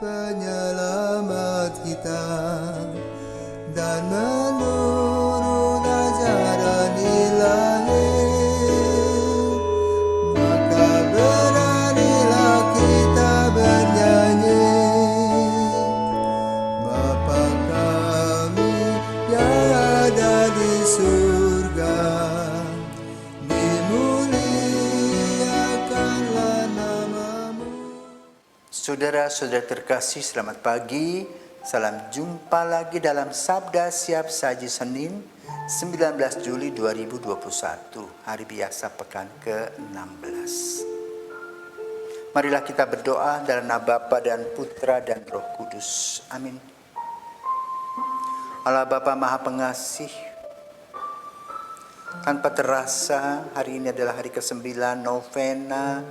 penyelamat kita, dan menurut ajaran ilahi, maka beranilah kita bernyanyi. Bapa kami yang ada di surga, dimuliakanlah namamu. Saudara-saudara terkasih, selamat pagi. Salam jumpa lagi dalam Sabda Siap Saji Senin 19 Juli 2021, hari biasa pekan ke-16. Marilah kita berdoa dalam nama Bapa dan Putra dan Roh Kudus. Amin. Allah Bapa Maha Pengasih, tanpa terasa hari ini adalah hari ke-9 novena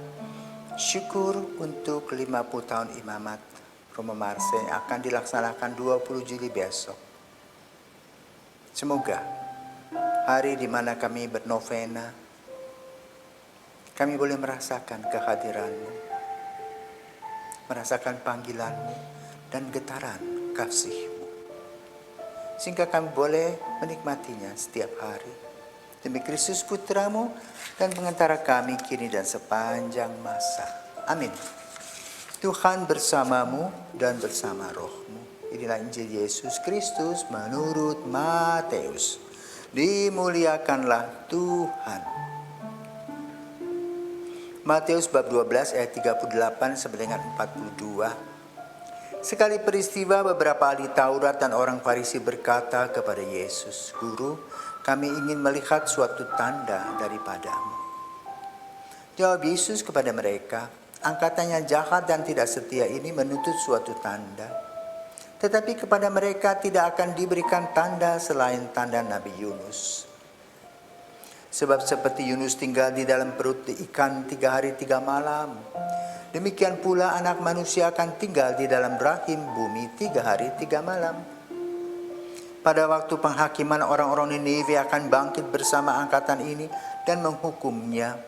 syukur untuk 50 tahun imamat Romo Marse yang akan dilaksanakan 20 Juli besok. Semoga hari di mana kami bernovena, kami boleh merasakan kehadiran-Mu, merasakan panggilan-Mu dan getaran kasih-Mu, sehingga kami boleh menikmatinya setiap hari. Demi Kristus Putra-Mu dan pengantara kami kini dan sepanjang masa. Amin. Tuhan bersamamu dan bersama roh-Mu. Inilah Injil Yesus Kristus menurut Matius. Dimuliakanlah Tuhan. Matius bab 12 ayat 38 sampai dengan 42. Sekali peristiwa, beberapa ahli Taurat dan orang Farisi berkata kepada Yesus, "Guru, kami ingin melihat suatu tanda daripadamu." Jawab Yesus kepada mereka, "Angkatannya jahat dan tidak setia ini menuntut suatu tanda. Tetapi kepada mereka tidak akan diberikan tanda selain tanda Nabi Yunus. Sebab seperti Yunus tinggal di dalam perut ikan 3 hari 3 malam, demikian pula anak manusia akan tinggal di dalam rahim bumi 3 hari 3 malam. Pada waktu penghakiman, orang-orang Niniwe akan bangkit bersama angkatan ini dan menghukumnya.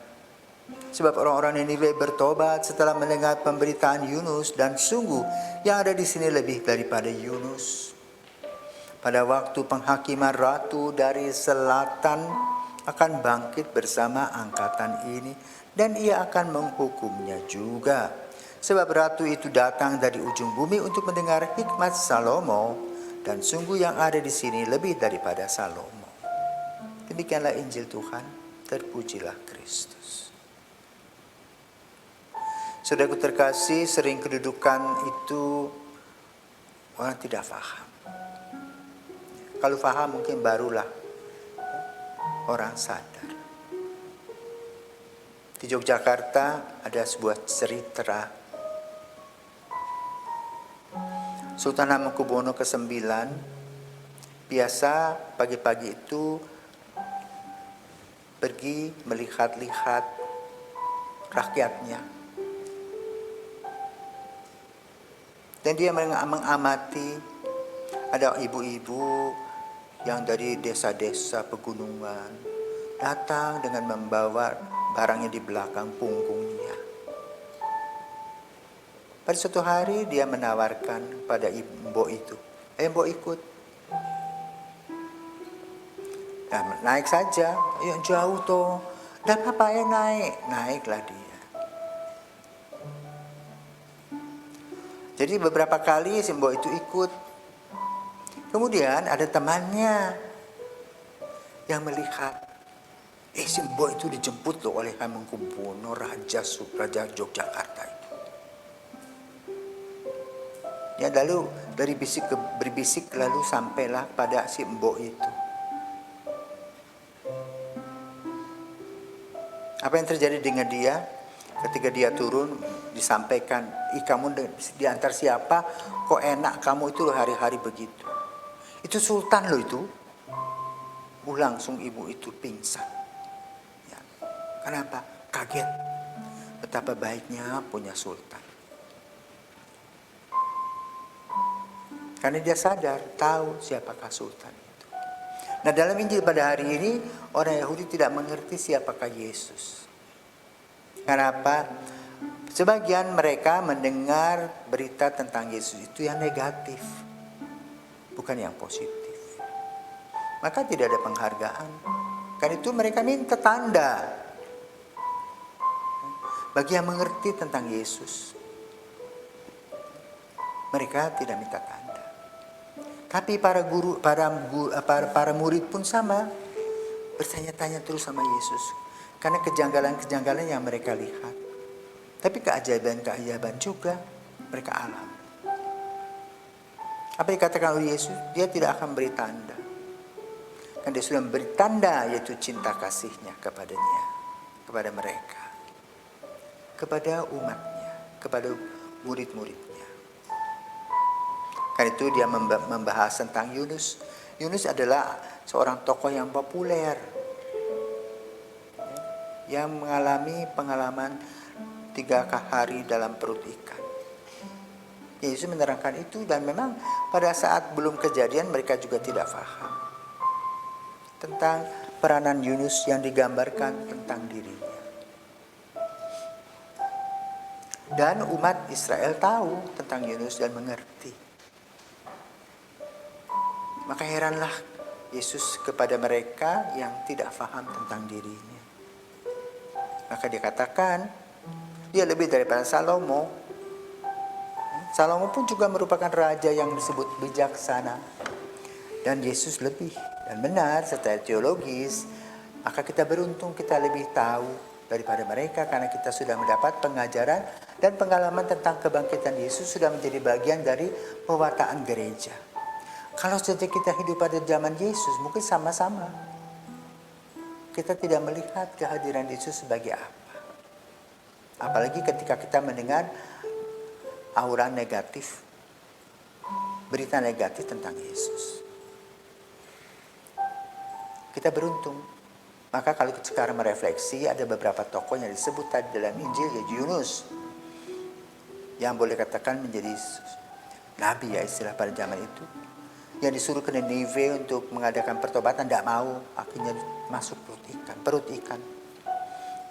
Sebab orang-orang Niniwe bertobat setelah mendengar pemberitaan Yunus, dan sungguh yang ada di sini lebih daripada Yunus. Pada waktu penghakiman, ratu dari selatan akan bangkit bersama angkatan ini, dan ia akan menghukumnya juga. Sebab ratu itu datang dari ujung bumi untuk mendengar hikmat Salomo, dan sungguh yang ada di sini lebih daripada Salomo." Demikianlah Injil Tuhan. Terpujilah Kristus. Saudaraku terkasih, sering kedudukan itu orang tidak paham. Kalau paham mungkin barulah orang sadar. Di Yogyakarta ada sebuah cerita. Sultan Hamengkubuwono ke-9 biasa pagi-pagi itu pergi melihat-lihat rakyatnya. Dan dia mengamati ada ibu-ibu yang dari desa-desa pegunungan datang dengan membawa barangnya di belakang punggungnya. Pada suatu hari dia menawarkan pada mbok itu, mbok ikut. Nah, naik saja, yang jauh toh. Dan apa ya naik? Naiklah dia. Jadi beberapa kali si mbok itu ikut. Kemudian ada temannya yang melihat, si mbok itu dijemput loh oleh Hamengkubuwono, Raja Yogyakarta itu. Ya, lalu dari bisik ke berbisik lalu sampailah pada si mbok itu. Apa yang terjadi dengan dia? Ketika dia turun, disampaikan, kamu di antar siapa, kok enak kamu itu loh hari-hari begitu. Itu sultan loh itu. Langsung ibu itu pingsan. Ya. Kenapa? Kaget. Betapa baiknya punya sultan. Karena dia sadar, tahu siapakah sultan itu. Nah, dalam Injil pada hari ini, orang Yahudi tidak mengerti siapakah Yesus. Kenapa? Sebagian mereka mendengar berita tentang Yesus itu yang negatif, bukan yang positif. Maka tidak ada penghargaan. Karena itu mereka minta tanda. Bagi yang mengerti tentang Yesus, mereka tidak minta tanda. Tapi para murid pun sama, bertanya-tanya terus sama Yesus. Karena kejanggalan-kejanggalan yang mereka lihat. Tapi keajaiban-keajaiban juga mereka alami. Apa yang dikatakan oleh Yesus? Dia tidak akan beri tanda. Kan dia sudah memberi tanda, yaitu cinta kasihnya kepada mereka, kepada umatnya, kepada murid-muridnya. Karena itu dia membahas tentang Yunus. Yunus adalah seorang tokoh yang populer, yang mengalami pengalaman 3 hari dalam perut ikan. Yesus menerangkan itu, dan memang pada saat belum kejadian mereka juga tidak paham tentang peranan Yunus yang digambarkan tentang dirinya. Dan umat Israel tahu tentang Yunus dan mengerti. Maka heranlah Yesus kepada mereka yang tidak paham tentang dirinya. Maka dia katakan, dia lebih daripada Salomo. Salomo pun juga merupakan raja yang disebut bijaksana. Dan Yesus lebih. Dan benar secara teologis, maka kita beruntung kita lebih tahu daripada mereka, karena kita sudah mendapat pengajaran dan pengalaman tentang kebangkitan Yesus, sudah menjadi bagian dari pewartaan gereja. Kalau saja kita hidup pada zaman Yesus, mungkin sama-sama kita tidak melihat kehadiran Yesus sebagai apa. Apalagi ketika kita mendengar aura negatif, berita negatif tentang Yesus. Kita beruntung. Maka kalau kita sekarang merefleksi, ada beberapa tokoh yang disebut tadi dalam Injil, yaitu Yunus, yang boleh katakan menjadi nabi ya istilah pada zaman itu, yang disuruh ke Ninive untuk mengadakan pertobatan, tidak mau, akhirnya masuk perut ikan.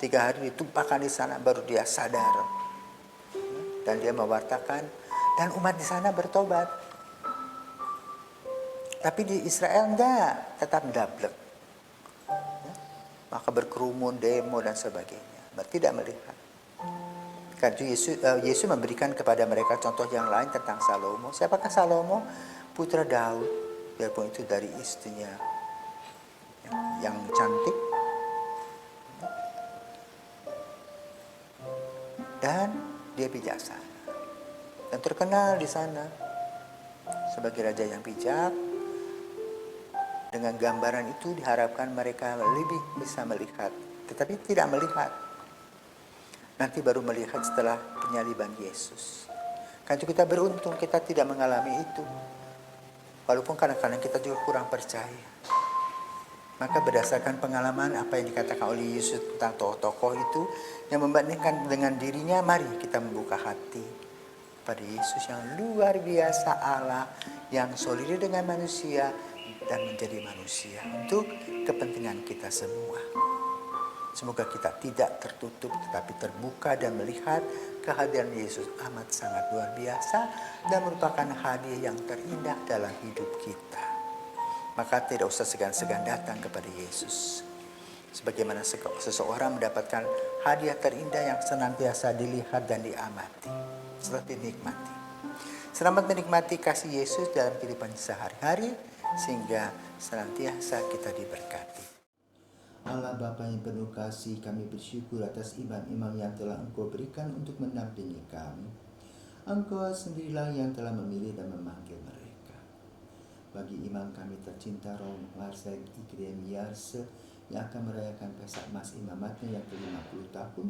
3 hari ditumpahkan di sana, baru dia sadar. Dan dia mewartakan, dan umat di sana bertobat. Tapi di Israel enggak, tetap dablek. Maka berkerumun, demo dan sebagainya. Tidak melihat. Karena Yesus memberikan kepada mereka contoh yang lain tentang Salomo. Siapakah Salomo? Putra Daud. Biarpun itu dari istrinya yang cantik. Dan dia bijaksana. Dan terkenal di sana sebagai raja yang bijak. Dengan gambaran itu diharapkan mereka lebih bisa melihat. Tetapi tidak melihat. Nanti baru melihat setelah penyaliban Yesus. Karena itu kita beruntung kita tidak mengalami itu. Walaupun kadang-kadang kita juga kurang percaya. Maka berdasarkan pengalaman apa yang dikatakan oleh Yesus tentang tokoh-tokoh itu, yang membandingkan dengan dirinya, mari kita membuka hati pada Yesus yang luar biasa, Allah yang solid dengan manusia dan menjadi manusia untuk kepentingan kita semua. Semoga kita tidak tertutup tetapi terbuka dan melihat kehadiran Yesus amat sangat luar biasa dan merupakan hadiah yang terindah dalam hidup kita. Maka tidak usah segan-segan datang kepada Yesus. Sebagaimana seseorang mendapatkan hadiah terindah yang senantiasa dilihat dan diamati, serta dinikmati. Selamat menikmati kasih Yesus dalam kehidupan sehari-hari, sehingga senantiasa kita diberkati. Allah Bapa yang penuh kasih, kami bersyukur atas imam-imam yang telah Engkau berikan untuk mendampingi kami. Engkau sendirilah yang telah memilih dan memanggil mereka. Bagi imam kami tercinta Romo Marcel Ikremiarse yang akan merayakan Pesak Mas imamatnya yang ke-50 tahun,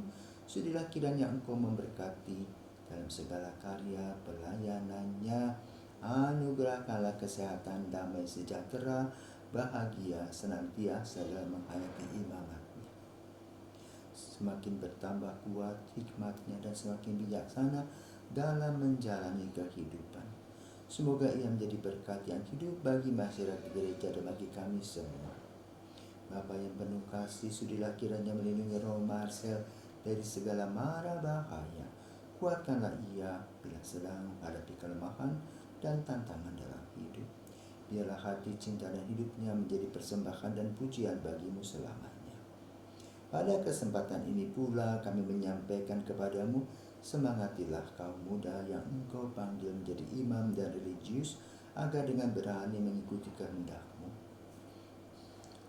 sudilah kiranya Engkau memberkati dalam segala karya pelayanannya. Anugerahkanlah kesehatan, damai sejahtera, bahagia senantiasa dalam menghayati imamatnya. Semakin bertambah kuat hikmatnya dan semakin bijaksana dalam menjalani kehidupan. Semoga ia menjadi berkat yang hidup bagi masyarakat gereja dan bagi kami semua. Bapa yang penuh kasih, sudilah kiranya melindungi Romo Marcel dari segala mara bahaya, Kuatkanlah ia bila sedang menghadapi kelemahan dan tantangan dalam hidup. Biarlah hati cinta dan hidupnya menjadi persembahan dan pujian bagimu selamanya. Pada kesempatan ini pula kami menyampaikan kepadamu, semangatilah kaum muda yang engkau panggil menjadi imam dan religius, agar dengan berani mengikuti kehendak-Mu.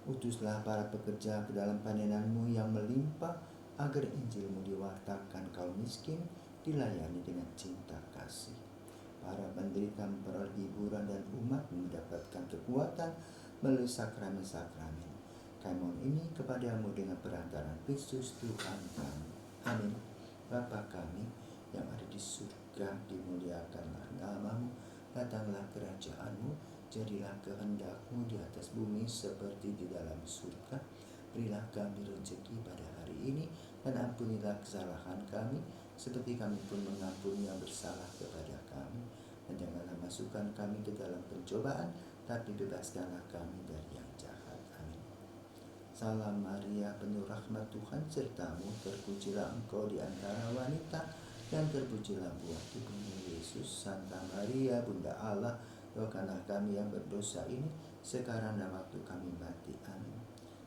Utuslah para pekerja ke dalam panenanmu yang melimpah, agar Injil-Mu diwartakan kaum miskin, dilayani dengan cinta kasih. Para penderita memperoleh hiburan dan umat mendapatkan kekuatan melalui sakramen-sakramen. Kami mohon ini kepadamu dengan perantaraan Kristus Tuhan kami. Amin. Bapa kami yang ada di surga, dimuliakanlah nama-Mu, datanglah kerajaan-Mu, jadilah kehendak-Mu di atas bumi seperti di dalam surga. Berilah kami rezeki pada hari ini, dan ampunilah kesalahan kami, seperti kami pun mengampuni yang bersalah kepada kami. Dan janganlah masukkan kami ke dalam pencobaan, tapi bebaskanlah kami dari yang jahat. Amin. Salam Maria, penuh rahmat Tuhan sertamu, terpujilah engkau di antara wanita, dan terpujilah buah tubuhmu Yesus. Santa Maria, Bunda Allah, doakanlah kami yang berdosa ini, sekarang dan waktu kami mati. Amin.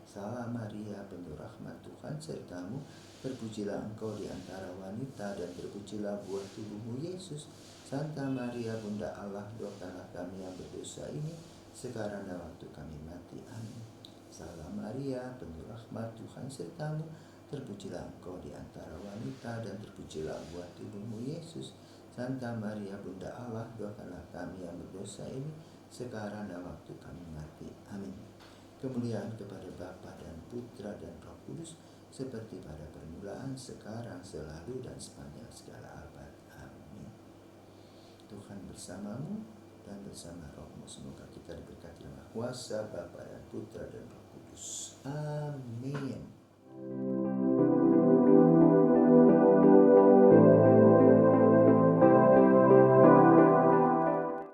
Salam Maria, penuh rahmat Tuhan sertamu, terpujilah engkau di antara wanita, dan terpujilah buah tubuhmu Yesus. Santa Maria, Bunda Allah, doakanlah kami yang berdosa ini, sekarang dan waktu kami mati. Amin. Salam Maria, penuh rahmat Tuhan sertamu, terpujilah engkau di antara wanita, dan terpujilah buah tubuhmu Yesus. Santa Maria, Bunda Allah, doakanlah kami yang berdosa ini, sekarang dan waktu kami mati. Amin. Kemuliaan kepada Bapa dan Putra dan Roh Kudus, seperti pada permulaan, sekarang, selalu, dan sepanjang segala abad. Amin. Tuhan bersamamu dan bersama rohmu. Semoga kita diberkati dalam kuasa Bapa dan Putra dan Roh